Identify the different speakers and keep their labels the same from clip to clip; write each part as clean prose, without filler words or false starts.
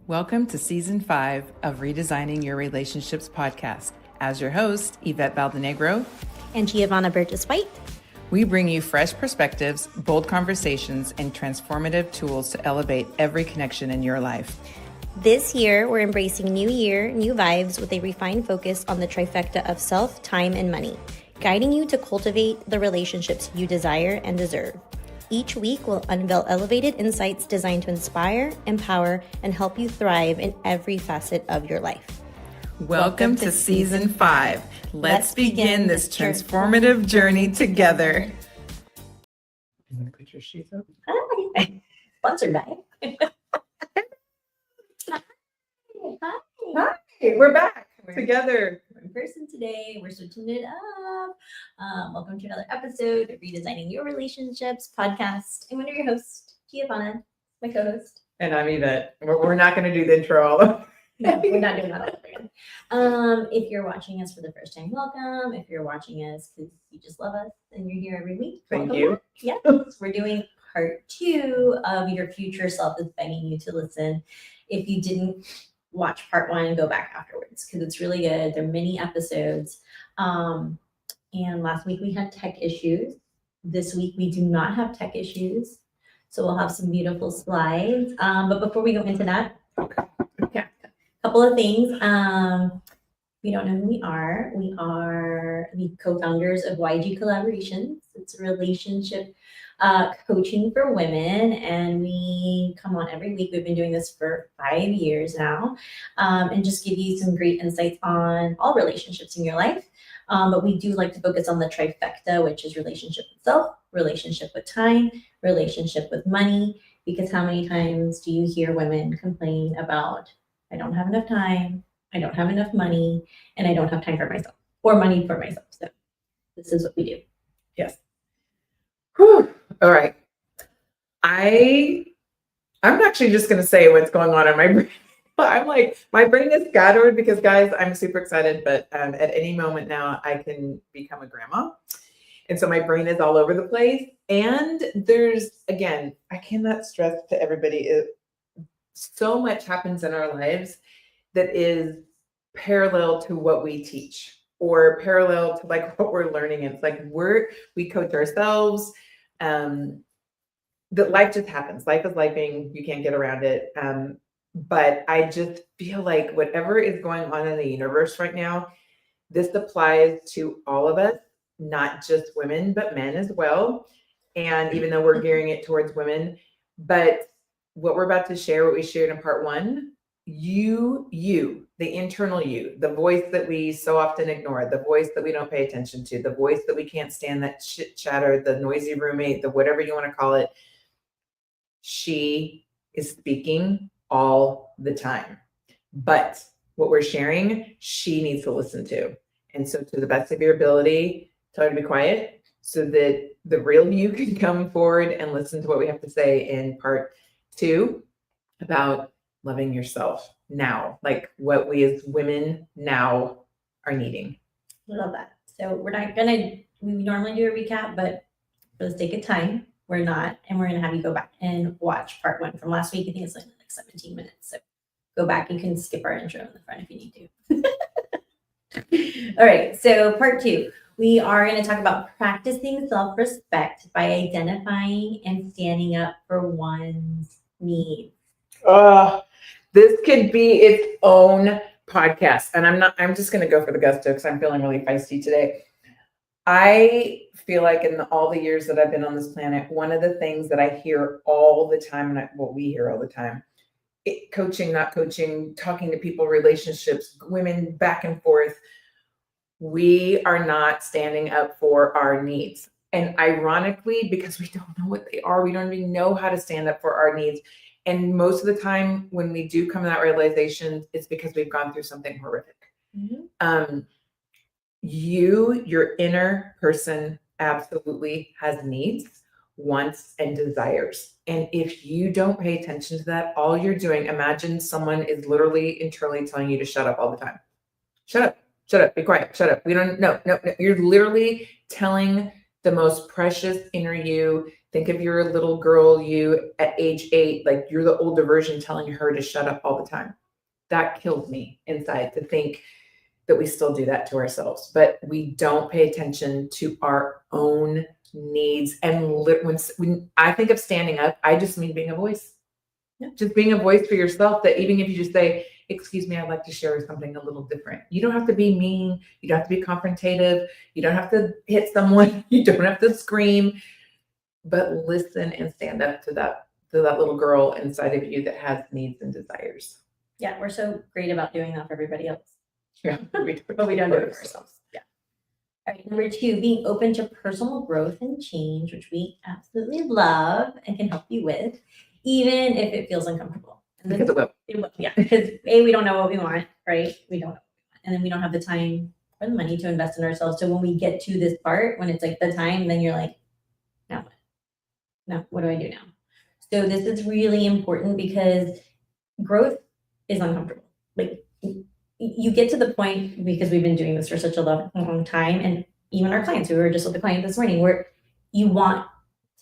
Speaker 1: Welcome to Season 5 of Redesigning Your Relationships podcast. As your host, Yvette Valdenegro
Speaker 2: and Giovanna Burgess-White,
Speaker 1: we bring you fresh perspectives, bold conversations, and transformative tools to elevate every connection in your life.
Speaker 2: This year, we're embracing new year, new vibes with a refined focus on the trifecta of self, time, and money, guiding you to cultivate the relationships you desire and deserve. Each week, we'll unveil elevated insights designed to inspire, empower, and help you thrive in every facet of your life.
Speaker 1: Welcome to Season 5. Let's begin this transformative journey together. You want to put your shoes up?
Speaker 2: Hi. Sponsored by.
Speaker 1: Hi, we're back together.
Speaker 2: In person today. We're switching it up. Welcome to another episode of Redesigning Your Relationships podcast. I'm one of your hosts, Giovanna, my co-host.
Speaker 1: And I'm Yvette. We're not going to do the intro all over.
Speaker 2: No, we're not doing that all over again. If you're watching us for the first time, welcome. If you're watching us because you just love us and you're here every week,
Speaker 1: thank you.
Speaker 2: Yes, we're doing part 2 of Your Future Self is Begging You to Listen. If you didn't watch part 1 and go back afterwards because it's really good. There are many episodes. And last week we had tech issues. This week we do not have tech issues. So we'll have some beautiful slides. But before we go into that, a couple of things. We don't know who we are. We are the co-founders of YG Collaborations. It's a relationship coaching for women, and we come on every week. We've been doing this for 5 years now, and just give you some great insights on all relationships in your life. But we do like to focus on the trifecta, which is relationship with self, relationship with time, relationship with money, because how many times do you hear women complain about, I don't have enough time, I don't have enough money, and I don't have time for myself or money for myself. So this is what we do.
Speaker 1: Yes. Whew. All right. I'm actually just going to say what's going on in my brain. I'm like, my brain is scattered because, guys, I'm super excited, but at any moment now, I can become a grandma. And so my brain is all over the place. And there's, again, I cannot stress to everybody, so much happens in our lives that is parallel to what we teach or parallel to like what we're learning. It's like we coach ourselves. That life just happens. Life is lifing. You can't get around it. But I just feel like whatever is going on in the universe right now, this applies to all of us, not just women, but men as well. And even though we're gearing it towards women, but what we're about to share, what we shared in part 1, you, the internal you, the voice that we so often ignore, the voice that we don't pay attention to, the voice that we can't stand, that chit chatter, the noisy roommate, the whatever you want to call it, she is speaking all the time. But what we're sharing, she needs to listen to. And so to the best of your ability, tell her to be quiet so that the real you can come forward and listen to what we have to say in part 2 about loving yourself now, like what we as women now are needing.
Speaker 2: I love that. So we normally do a recap, but for the sake of time, we're not, and we're going to have you go back and watch part 1 from last week. I think it's like 17 minutes. So go back. You can skip our intro in the front if you need to. All right. So part 2, we are going to talk about practicing self-respect by identifying and standing up for one's needs.
Speaker 1: This could be its own podcast. And I'm just going to go for the gusto because I'm feeling really feisty today. I feel like in all the years that I've been on this planet, one of the things that I hear all the time, and we hear all the time, coaching, not coaching, talking to people, relationships, women back and forth, we are not standing up for our needs. And ironically, because we don't know what they are, we don't even know how to stand up for our needs. And most of the time when we do come to that realization, it's because we've gone through something horrific. Mm-hmm. Your inner person absolutely has needs, wants, and desires. And if you don't pay attention to that, all you're doing, imagine someone is literally internally telling you to shut up all the time. Shut up, be quiet, shut up. We don't, no. You're literally telling the most precious inner you. Think of your little girl you at age 8, like you're the older version telling her to shut up all the time. That kills me inside to think that we still do that to ourselves, but we don't pay attention to our own needs. And when I think of standing up, I just mean being a voice.
Speaker 2: Yeah.
Speaker 1: Just being a voice for yourself, that even if you just say, excuse me, I'd like to share something a little different. You don't have to be mean. You don't have to be confrontative. You don't have to hit someone. You don't have to scream, but listen and stand up to that little girl inside of you that has needs and desires.
Speaker 2: Yeah, we're so great about doing that for everybody else.
Speaker 1: Yeah,
Speaker 2: but we don't do it for ourselves. Yeah. All right, number 2, being open to personal growth and change, which we absolutely love and can help you with, even if it feels uncomfortable. And
Speaker 1: Because it will.
Speaker 2: Yeah, because we don't know what we want, right? We don't know. And then we don't have the time or the money to invest in ourselves. So when we get to this part, when it's like the time, then you're like, now what? Now, what do I do now? So this is really important because growth is uncomfortable. Like, you get to the point, because we've been doing this for such a long time, and even our clients, we were just with the client this morning, where you want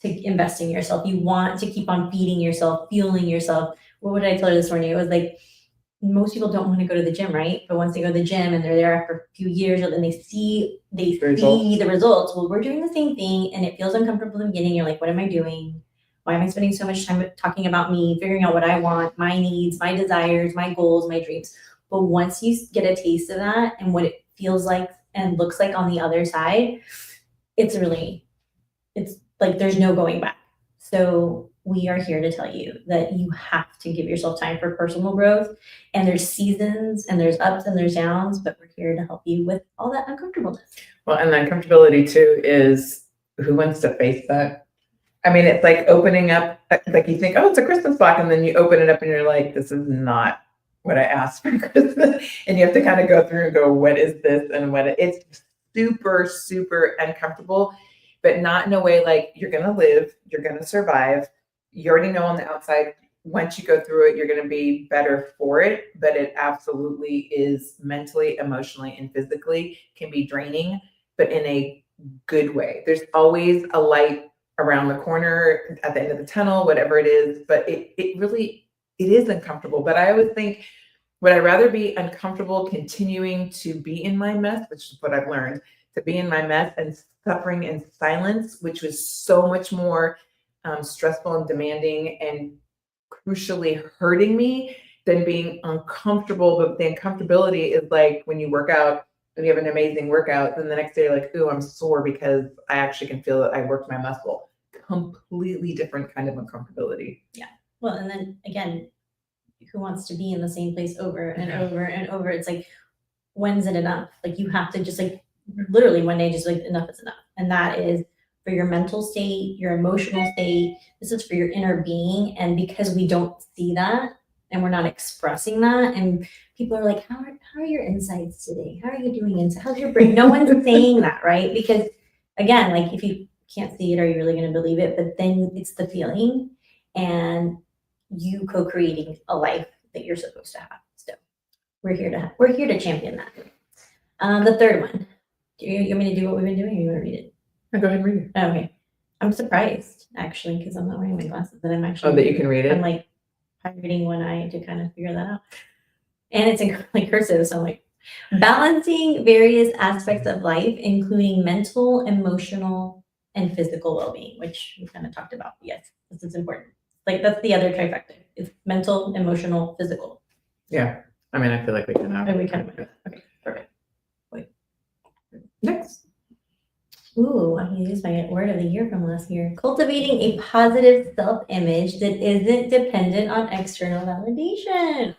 Speaker 2: to invest in yourself. You want to keep on feeding yourself, fueling yourself. What did I tell her this morning? It was like, most people don't want to go to the gym, right? But once they go to the gym and they're there after a few years, and they see the results. Well, we're doing the same thing, and it feels uncomfortable in the beginning. You're like, what am I doing? Why am I spending so much time talking about me, figuring out what I want, my needs, my desires, my goals, my dreams? But once you get a taste of that and what it feels like and looks like on the other side, it's like there's no going back. So we are here to tell you that you have to give yourself time for personal growth. And there's seasons and there's ups and there's downs, but we're here to help you with all that uncomfortableness.
Speaker 1: Well, and the uncomfortability too is, who wants to face that? I mean, it's like opening up, like you think, oh, it's a Christmas box, and then you open it up and you're like, this is not what I asked for Christmas. And you have to kind of go through and go, what is this? And it's super, super uncomfortable, but not in a way like you're going to live, you're going to survive. You already know on the outside, once you go through it, you're going to be better for it, but it absolutely is mentally, emotionally, and physically can be draining, but in a good way. There's always a light around the corner, at the end of the tunnel, whatever it is, but it is uncomfortable. But I always think, would I rather be uncomfortable continuing to be in my mess, which is what I've learned, to be in my mess and suffering in silence, which was so much more stressful and demanding and crucially hurting me, than being uncomfortable. But the uncomfortability is like when you work out and you have an amazing workout, then the next day you're like, ooh, I'm sore because I actually can feel that I worked my muscle. Completely different kind of uncomfortability.
Speaker 2: Yeah. Well, and then again, who wants to be in the same place over and over and over? It's like, when's it enough? Like, you have to just like literally one day just like, enough is enough. And that is for your mental state, your emotional state. This is for your inner being. And because we don't see that and we're not expressing that, and people are like, how are your insides today? How are you doing inside? How's your brain? No one's saying that, right? Because again, like, if you can't see it, are you really going to believe it? But then it's the feeling and you co-creating a life that you're supposed to have. So we're here to champion that. The third one. Do you want me to do what we've been doing, or you want to read it?
Speaker 1: Oh, go ahead and read it.
Speaker 2: Okay. I'm surprised actually, because I'm not wearing my glasses, that I'm actually
Speaker 1: that you can read it.
Speaker 2: I'm like pirating one eye to kind of figure that out. And it's in like cursive, so I'm like, balancing various aspects of life, including mental, emotional, and physical well-being, which we kind of talked about. Yes, this is important. Like, that's the other trifecta. It's mental, emotional, physical.
Speaker 1: Yeah. I mean, I feel like we can have.
Speaker 2: And we kind of went. Okay, perfect. Wait.
Speaker 1: Next.
Speaker 2: Ooh, I'm gonna use my word of the year from last year. Cultivating a positive self-image that isn't dependent on external validation.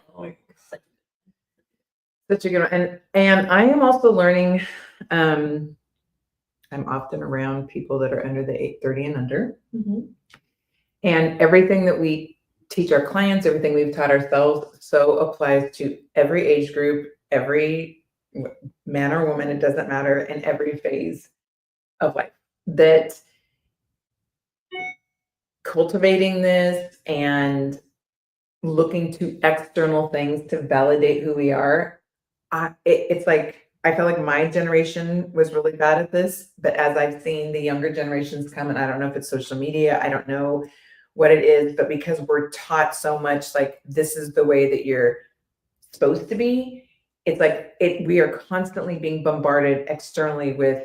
Speaker 1: Such a good one. And I am also learning, I'm often around people that are under the 30 and under.
Speaker 2: Mm-hmm.
Speaker 1: And everything that we teach our clients, everything we've taught ourselves, so applies to every age group, every man or woman, it doesn't matter, in every phase of life. That cultivating this and looking to external things to validate who we are, it's like I feel like my generation was really bad at this, but as I've seen the younger generations come, and I don't know if it's social media, I don't know what it is, but because we're taught so much, like, this is the way that you're supposed to be, it's like we are constantly being bombarded externally with,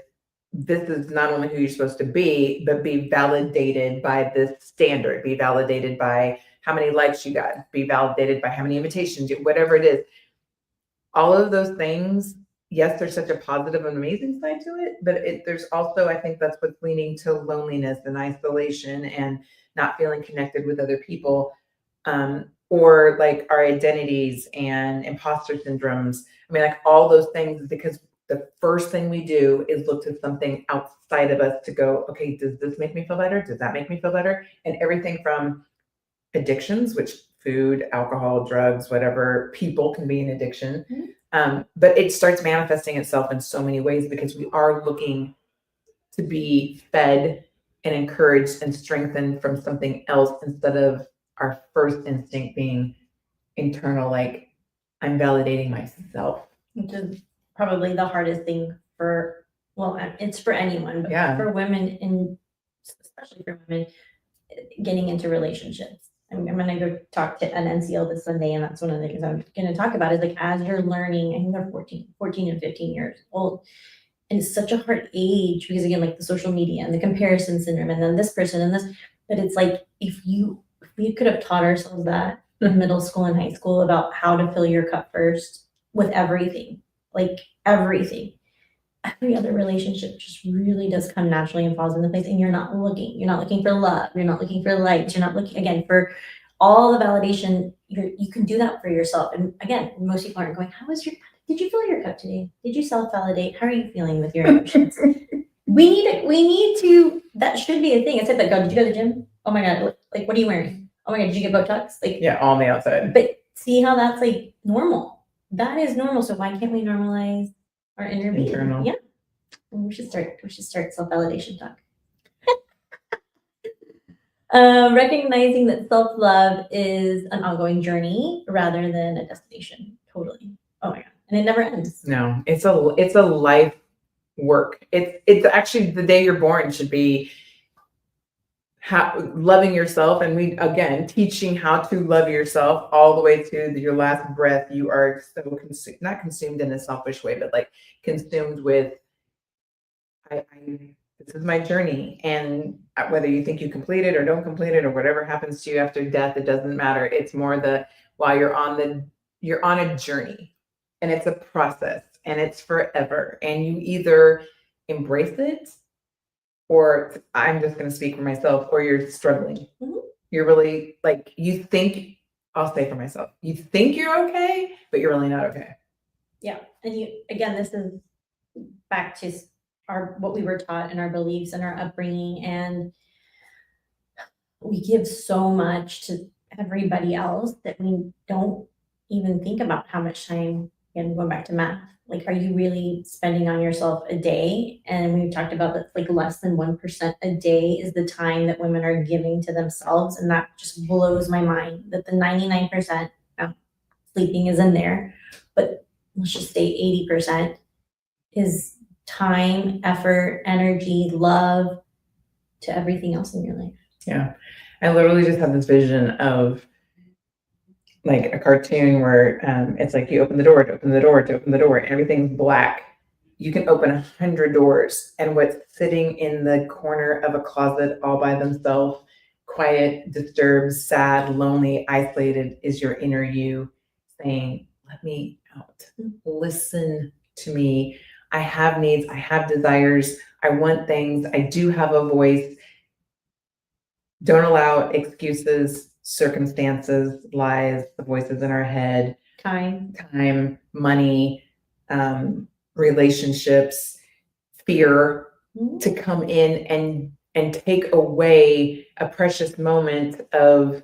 Speaker 1: this is not only who you're supposed to be, but be validated by this standard, be validated by how many likes you got, be validated by how many invitations you, whatever it is. All of those things, yes, there's such a positive and amazing side to it, but there's also, I think that's what's leading to loneliness and isolation and not feeling connected with other people, or like our identities and imposter syndromes. I mean, like all those things, because the first thing we do is look to something outside of us to go, okay, does this make me feel better? Does that make me feel better? And everything from addictions, which food, alcohol, drugs, whatever, people can be an addiction. But it starts manifesting itself in so many ways because we are looking to be fed and encouraged and strengthened from something else instead of our first instinct being internal, like, I'm validating myself.
Speaker 2: Which is probably the hardest thing for, well, it's for anyone, but
Speaker 1: Yeah.
Speaker 2: for women, and especially for women getting into relationships. I'm going to go talk to an NCL this Sunday, and that's one of the things I'm going to talk about is like, as you're learning, I think they're 14 and 15 years old. And it's such a hard age because, again, like the social media and the comparison syndrome, and then this person and this, but it's like, if we could have taught ourselves that in middle school and high school about how to fill your cup first with everything, like everything, every other relationship just really does come naturally and falls into place. And you're not looking for love. You're not looking for likes. You're not looking, again, for all the validation. You can do that for yourself. And again, most people aren't going, did you fill your cup today? Did you self-validate? How are you feeling with your emotions? we need to, that should be a thing. I said that, God, did you go to the gym? Oh my God, like, what are you wearing? Oh my God, did you get Botox? Like,
Speaker 1: yeah, on the outside.
Speaker 2: But see how that's like normal. That is normal. So why can't we normalize our inner being?
Speaker 1: Internal.
Speaker 2: Yeah. And we should start self-validation talk. Recognizing that self-love is an ongoing journey rather than a destination. Totally. Oh my God. And it never ends.
Speaker 1: No, it's a life work. It's actually the day you're born should be loving yourself, and we, again, teaching how to love yourself all the way to your last breath. You are so not consumed in a selfish way, but like consumed with, this is my journey, and whether you think you complete it or don't complete it or whatever happens to you after death, it doesn't matter. It's more while you're on a journey, and it's a process, and it's forever, and you either embrace it, or I'm just going to speak for myself, or you're struggling. Mm-hmm. You're really like, I'll say for myself, you think you're okay, but you're really not okay.
Speaker 2: Yeah. And again, this is back to what we were taught and our beliefs and our upbringing. And we give so much to everybody else that we don't even think about how much time, again, going back to math, like, are you really spending on yourself a day? And we've talked about that, like less than 1% a day is the time that women are giving to themselves. And that just blows my mind that the 99%, sleeping is in there, but let's just say 80% is time, effort, energy, love to everything else in your life.
Speaker 1: Yeah. I literally just had this vision of like a cartoon where it's like you open the door to open the door to open the door, and everything's black. You can open 100 doors, and what's sitting in the corner of a closet all by themselves, quiet, disturbed, sad, lonely, isolated, is your inner you saying, let me out. Listen to me. I have needs. I have desires. I want things. I do have a voice. Don't allow excuses, circumstances, lies, the voices in our head, time, money, relationships, fear, to come in and take away a precious moment of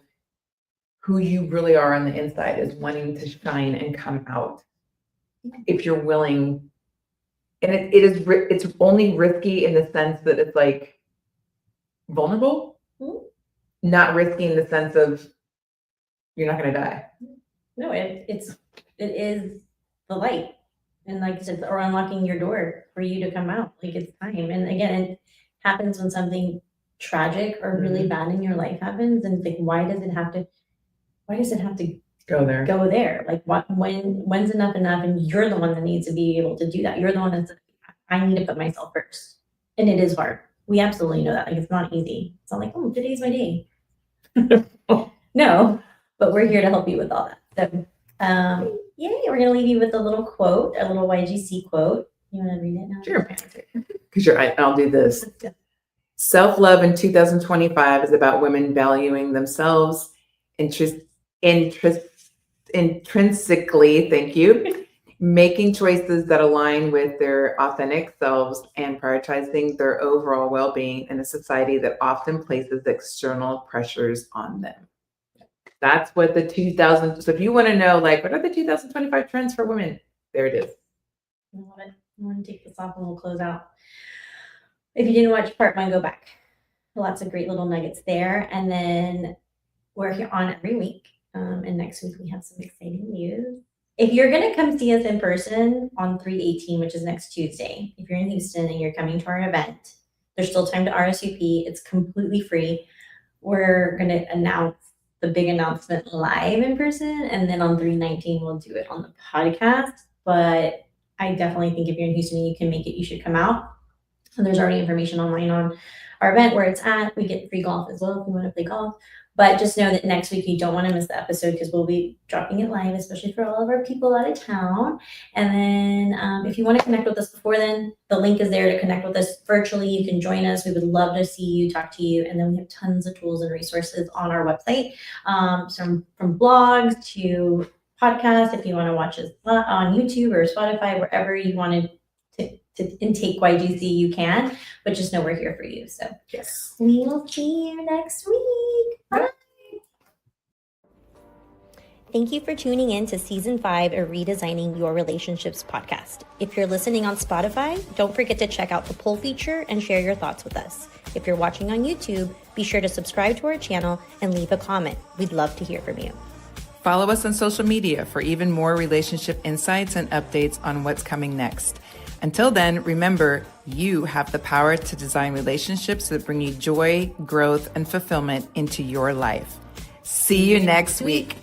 Speaker 1: who you really are on the inside, is wanting to shine and come out. If you're willing, and it's only risky in the sense that it's like vulnerable. Not risky in the sense of you're not going to die.
Speaker 2: No, it is the light. And like I said, or unlocking your door for you to come out. Like it's time. And again, it happens when something tragic or really bad in your life happens. And it's like, why does it have to
Speaker 1: Go there.
Speaker 2: go there? Like when's enough enough? And you're the one that needs to be able to do that. You're the one that's, I need to put myself first. And it is hard. We absolutely know that. Like it's not easy. It's not like, oh, today's my day. No, but we're here to help you with all that. So yay, we're gonna leave you with a little quote, a little YGC quote. You wanna read it now?
Speaker 1: Sure. Because I'll do this. Self-love in 2025 is about women valuing themselves intrinsically, thank you, making choices that align with their authentic selves and prioritizing their overall well-being in a society that often places external pressures on them. That's what the 2000, so if you want to know, like, what are the 2025 trends for women? There it is.
Speaker 2: I love it. I'm gonna take this off and we'll close out. If you didn't watch part one, go back. Lots of great little nuggets there. And then we're here on every week. And next week we have some exciting news. If you're going to come see us in person on 3/18, which is next Tuesday, if you're in Houston and you're coming to our event, there's still time to RSVP. It's completely free. We're going to announce the big announcement live in person. And then on 3/19, we'll do it on the podcast. But I definitely think if you're in Houston and you can make it, you should come out. And there's already information online on our event where it's at. We get free golf as well if you want to play golf. But just know that next week you don't want to miss the episode because we'll be dropping it live, especially for all of our people out of town. And then if you want to connect with us before then, the link is there to connect with us virtually. You can join us. We would love to see you, talk to you. And then we have tons of tools and resources on our website, from blogs to podcasts. If you want to watch us on YouTube or Spotify, wherever you want to intake YGC, you can, but just know we're here for you. So
Speaker 1: Yes.
Speaker 2: we will see you next week. Bye. Thank you for tuning in to Season 5 of Redesigning Your Relationships podcast. If you're listening on Spotify, don't forget to check out the poll feature and share your thoughts with us. If you're watching on YouTube, be sure to subscribe to our channel and leave a comment. We'd love to hear from you.
Speaker 1: Follow us on social media for even more relationship insights and updates on what's coming next. Until then, remember, you have the power to design relationships that bring you joy, growth, and fulfillment into your life. See you next week.